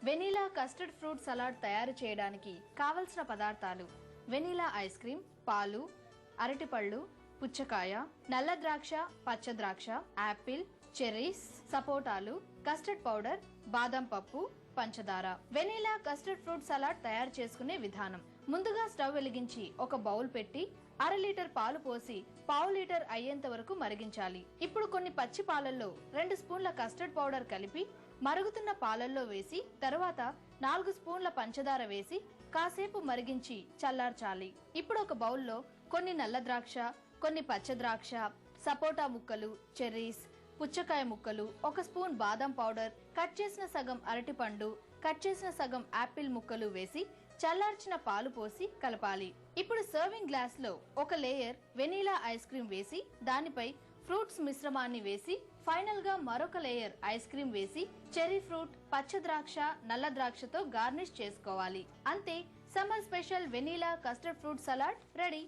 Vanilla custard fruit salad తయారు చేయడానికి కావలసిన పదార్థాలు: వెనిలా ఐస్ క్రీమ్, పాలు, అరటిపళ్ళు, పుచ్చకాయ, నల్ల ద్రాక్ష, పచ్చ ద్రాక్ష, యాపిల్, చెర్రీస్, సపోటాలు, కస్టర్డ్ పౌడర్, బాదం పప్పు, పంచదార. వెనిలా కస్టర్డ్ ఫ్రూట్ సలాడ్ తయారు చేసుకునే విధానం: ముందుగా స్టవ్ వెలిగించి ఒక బౌల్ పెట్టి అర లీటర్ పాలు పోసి పావు లీటర్ అయ్యేంత వరకు మరిగించాలి. ఇప్పుడు కొన్ని పచ్చి పాలల్లో 2 స్పూన్ల కస్టర్డ్ పౌడర్ కలిపి మరుగుతున్న పాలల్లో వేసి తర్వాత 4 స్పూన్ల పంచదార వేసి కాసేపు మరిగించి చల్లార్చాలి. ఇప్పుడు ఒక బౌల్లో కొన్ని నల్ల ద్రాక్ష, కొన్ని పచ్చ ద్రాక్ష, సపోటా ముక్కలు, చెర్రీస్, పుచ్చకాయ ముక్కలు, 1 స్పూన్ బాదం పౌడర్, కట్ చేసిన సగం అరటిపండు, కట్ చేసిన సగం యాపిల్ ముక్కలు వేసి చల్లార్చిన పాలు పోసి కలపాలి. ఇప్పుడు సర్వింగ్ గ్లాస్ లో ఒక లేయర్ వెనిలా ఐస్ క్రీమ్ వేసి దానిపై ఫ్రూట్స్ మిశ్రమాన్ని వేసి ఫైనల్ గా మరొక లేయర్ ఐస్ క్రీమ్ వేసి చెర్రీ ఫ్రూట్, పచ్చ ద్రాక్ష, నల్ల ద్రాక్షతో గార్నిష్ చేసుకోవాలి. అంతే, summer special vanilla custard fruit salad ready.